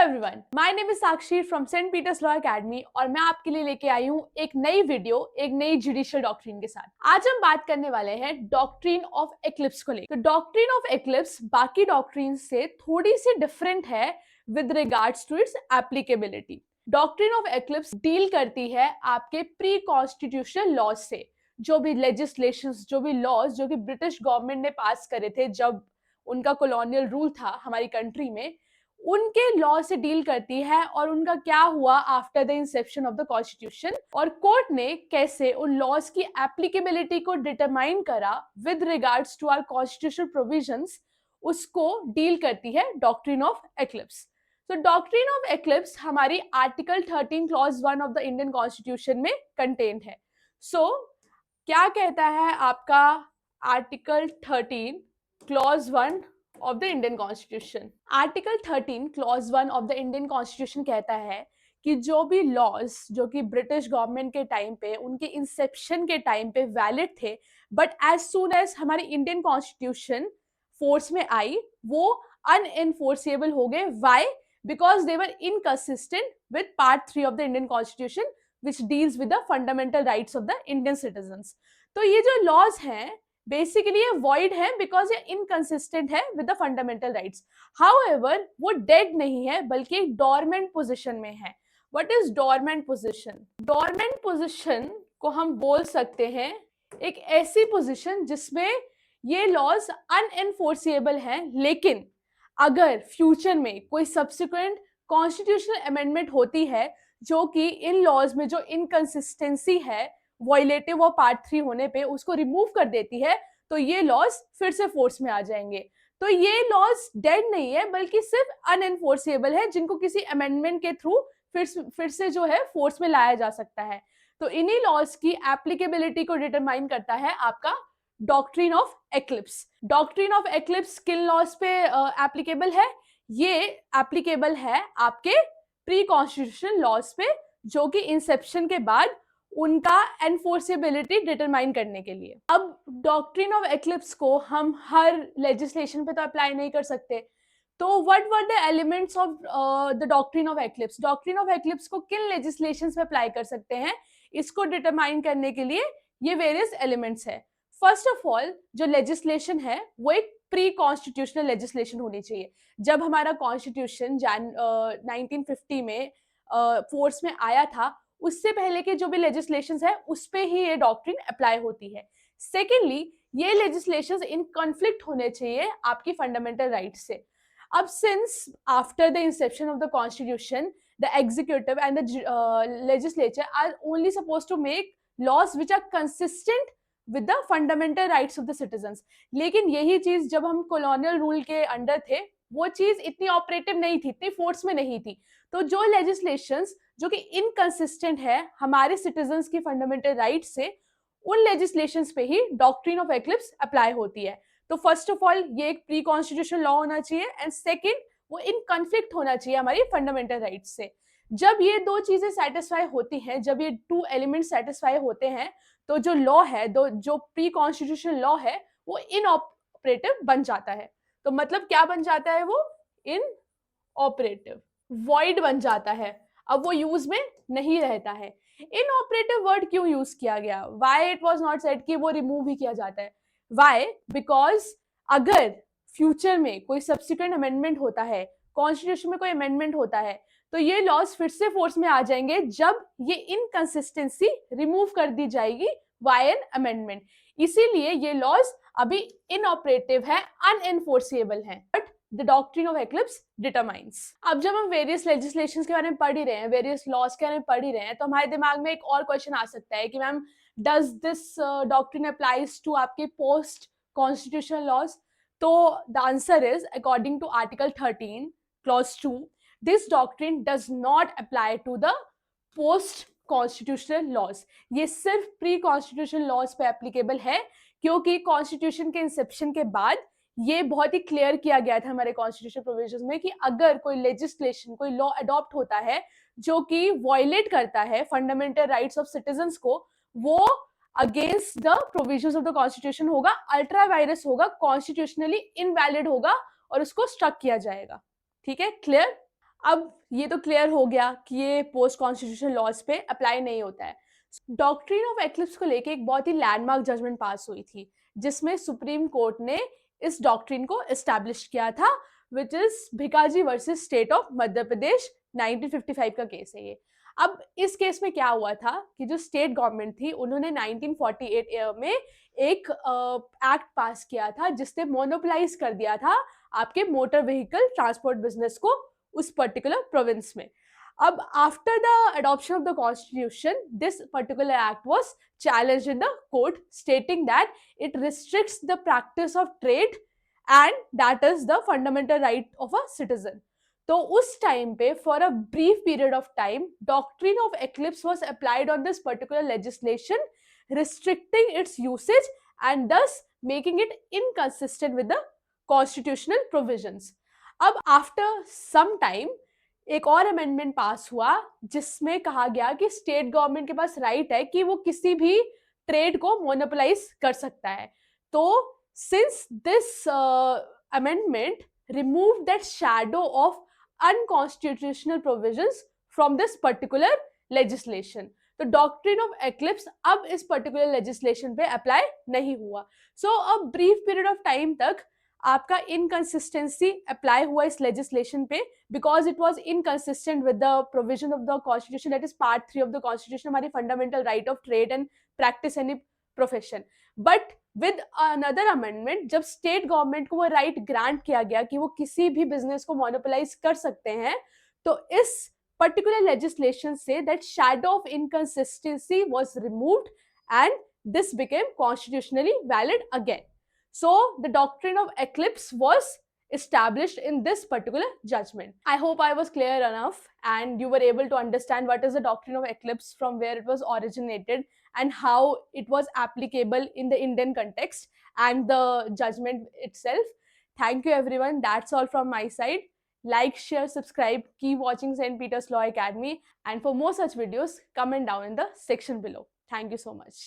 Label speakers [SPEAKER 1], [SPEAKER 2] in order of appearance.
[SPEAKER 1] Everyone, my name is Sakshi from Saint Peter's Law Academy और मैं आपके लिए लेके आई हूँ एक नई वीडियो एक नई जुडिशियल डॉक्ट्रिन के साथ। आज हम बात करने वाले हैं डॉक्ट्रिन ऑफ एक्लिप्स को लेकर। तो डॉक्ट्रिन ऑफ एक्लिप्स बाकी डॉक्ट्रिन से थोड़ी सी डिफरेंट है with regards to its applicability. Doctrine of eclipse deal करती है आपके प्री कॉन्स्टिट्यूशनल लॉज से, जो भी लेजिस्लेशंस, जो भी लॉज जो कि ब्रिटिश गवर्नमेंट ने पास करे थे जब उनका कॉलोनियल रूल था हमारी कंट्री में, उनके लॉ से डील करती है और उनका क्या हुआ after the inception of the constitution, और कोर्ट ने कैसे उन लॉज की एप्लीकेबिलिटी को डिटरमाइन करा with regards to our constitutional provisions, उसको डील करती है डॉक्ट्रिन ऑफ एक्लिप्स। तो डॉक्ट्रिन ऑफ एक्लिप्स हमारी article 13 clause 1 of the Indian constitution में कंटेन्ड है। सो क्या कहता है आपका article 13 clause 1 of the Indian constitution? Article 13 clause 1 of the Indian constitution कहता है कि जो भी लॉज जो कि ब्रिटिश गवर्नमेंट के टाइम पे, उनके इंसेप्शन के टाइम पे वैलिड थे, बट एज सून एज हमारी इंडियन कॉन्स्टिट्यूशन फोर्स में आई, वो अनएनफोर्सेबल हो गए। Why? Because they were inconsistent with part 3 of the Indian constitution which deals with the fundamental rights of the Indian citizens. तो ये जो लॉज हैं बेसिकली ये वॉइड है बिकॉज ये इनकंसिस्टेंट है with the fundamental rights. However वो dead नहीं है बल्कि एक डोरमेंट पोजीशन में है। What is dormant position? Dormant position को हम बोल सकते हैं एक ऐसी पोजीशन जिसमें ये लॉज अनएनफोर्सेबल हैं, लेकिन अगर फ्यूचर में कोई सब्सिक्वेंट कॉन्स्टिट्यूशनल अमेंडमेंट होती है जो कि इन लॉज में जो इनकंसिस्टेंसी है वॉयलेटिव और पार्ट 3 होने पे उसको रिमूव कर देती है, तो ये लॉज फिर से फोर्स में आ जाएंगे। तो ये लॉज डेड नहीं है बल्कि सिर्फ अनएनफोर्सेबल है, जिनको किसी अमेंडमेंट के थ्रू फिर से जो है फोर्स में लाया जा सकता है। तो इन्हीं लॉज की एप्लीकेबिलिटी को डिटरमाइन करता है आपका doctrine of eclipse. Doctrine of eclipse किन लॉज पे एप्लीकेबल है? ये एप्लीकेबल है आपके प्री कॉन्स्टिट्यूशनल लॉज पे, जो कि इंसेप्शन के बाद उनका एनफोर्सेबिलिटी डिटरमाइन करने के लिए। अब डॉक्ट्रिन ऑफ एक्लिप्स को हम हर लेजिस्लेशन पे तो अप्लाई नहीं कर सकते, तो what were the elements of the doctrine of eclipse? Doctrine of eclipse को किन लेजिस्लेशंस पे अप्लाई कर सकते हैं, इसको डिटरमाइन करने के लिए ये वेरियस एलिमेंट्स है। फर्स्ट ऑफ ऑल, जो लेजिस्लेशन है वो एक प्री कॉन्स्टिट्यूशनल लेजिस्लेशन होनी चाहिए। जब हमारा कॉन्स्टिट्यूशन 1950 में फोर्स में आया था, उससे पहले के जो भी लेजिस्लेशंस है उस पे ही ये डॉक्ट्रिन अप्लाई होती है। सेकेंडली, ये लेजिस्लेशंस इन कॉन्फ्लिक्ट होने चाहिए आपकी फंडामेंटल राइट्स से। अब since after the inception of the constitution, the executive and the legislature are only suppose to make laws which are consistent with the fundamental rights of the citizens. लेकिन यही चीज जब हम कॉलोनियल रूल के under थे, वो चीज इतनी ऑपरेटिव नहीं थी, इतनी फोर्स में नहीं थी। तो जो लेजिस्लेशंस जो कि इनकंसिस्टेंट है हमारे सिटीजन्स की फंडामेंटल राइट्स से, उन लेजिस्लेशंस पे ही डॉक्ट्रिन ऑफ एक्लिप्स अप्लाई होती है। तो फर्स्ट ऑफ ऑल, ये एक प्री कॉन्स्टिट्यूशनल लॉ होना चाहिए, एंड सेकंड, वो इन कॉन्फ्लिक्ट होना चाहिए हमारी फंडामेंटल राइट्स से। जब ये दो चीजें सेटिस्फाई होती हैं, जब ये टू एलिमेंट सेटिस्फाई होते हैं, तो जो लॉ है, जो प्री कॉन्स्टिट्यूशनल लॉ है, वो इनऑपरेटिव बन जाता है। तो मतलब क्या बन जाता है? वो इन ऑपरेटिव, वॉइड बन जाता है, अब वो यूज में नहीं रहता है। इनऑपरेटिव वर्ड क्यों यूज किया गया? Why it was not said कि वो रिमूव ही किया जाता है? वाई? बिकॉज अगर फ्यूचर में कोई सब्सिक्वेंट अमेंडमेंट होता है, कॉन्स्टिट्यूशन में कोई अमेंडमेंट होता है, तो ये लॉज फिर से फोर्स में आ जाएंगे जब ये इनकंसिस्टेंसी रिमूव कर दी जाएगी बाय एन अमेंडमेंट। इसीलिए ये लॉज अभी इनऑपरेटिव है, अनएनफोर्सेबल है, but the doctrine of eclipse determines. अब जब हम वेरियस लेजिस्लेशंस के बारे में पढ़ ही रहे हैं, वेरियस लॉज के बारे में पढ़ ही रहे हैं, तो हमारे दिमाग में एक और क्वेश्चन आ सकता है कि ma'am, does this doctrine applies to आपके पोस्ट कॉन्स्टिट्यूशनल लॉज? तो the answer is, according to article 13 clause 2, this doctrine does not apply to the post constitutional laws. ये सिर्फ प्री कॉन्स्टिट्यूशनल लॉज पे एप्लीकेबल है, क्योंकि कॉन्स्टिट्यूशन के Inception के बाद ये बहुत ही क्लियर किया गया था हमारे कॉन्स्टिट्यूशन प्रोविजंस में कि अगर कोई लेजिस्लेशन, कोई लॉ अडॉप्ट होता है जो कि वॉयलेट करता है फंडामेंटल राइट्स ऑफ सिटीजन्स को, वो against the provisions of the constitution होगा, अल्ट्रा वायरस होगा, कॉन्स्टिट्यूशनली इनवैलिड होगा और उसको स्ट्रक किया जाएगा। ठीक है, क्लियर? अब ये तो क्लियर हो गया कि ये पोस्ट कॉन्स्टिट्यूशन लॉज पे अप्लाई नहीं होता है। डॉक्ट्रिन ऑफ एक्लिप्स को लेके एक बहुत ही लैंडमार्क जजमेंट पास हुई थी, जिसमें सुप्रीम कोर्ट ने इस डॉक्ट्रिन को एस्टैब्लिश किया था, which is Bhikaji versus state of Madhya Pradesh. 1955 का केस है ये। अब इस केस में क्या हुआ था कि जो स्टेट गवर्नमेंट थी उन्होंने 1948 ईयर में एक एक्ट पास किया था जिसने मोनोपोलाइज कर दिया था आपके मोटर व्हीकल ट्रांसपोर्ट बिजनेस को उस पर्टिकुलर प्रोविंस में। अब after the adoption of the constitution, this particular act was challenged in the court, stating that it restricts the practice of trade and that is the fundamental right of a citizen. तो उस time पे for a brief period of time doctrine of eclipse was applied on this particular legislation, restricting its usage and thus making it inconsistent with the constitutional provisions. अब after some time एक और amendment पास हुआ जिसमें कहा गया कि state government के पास right है कि वो किसी भी ट्रेड को मोनोपोलाइज कर सकता है। तो since this amendment remove that shadow of unconstitutional provisions from this particular legislation, तो डॉक्ट्रिन ऑफ एक्लिप्स अब इस पर्टिकुलर लेजिस्लेशन पे अप्लाई नहीं हुआ। So a brief period of time तक आपका इनकंसिस्टेंसी अप्लाई हुआ इस लेजिस्लेशन पे, because it was inconsistent with the provision of the constitution, that is part 3 of the constitution, हमारी fundamental right of trade and practice any profession. But with another amendment जब state government को वो right grant किया गया कि वो किसी भी बिजनेस को मोनोपोलाइज कर सकते हैं, तो इस particular legislation say that shadow of inconsistency was removed and this became constitutionally valid again. So the doctrine of eclipse was established in this particular judgment. I hope I was clear enough and you were able to understand what is the doctrine of eclipse, from where it was originated and how it was applicable in the Indian context and the judgment itself. Thank you everyone. That's all from my side. Like, share, subscribe, keep watching St. Peter's Law Academy, and for more such videos, comment down in the section below. Thank you so much.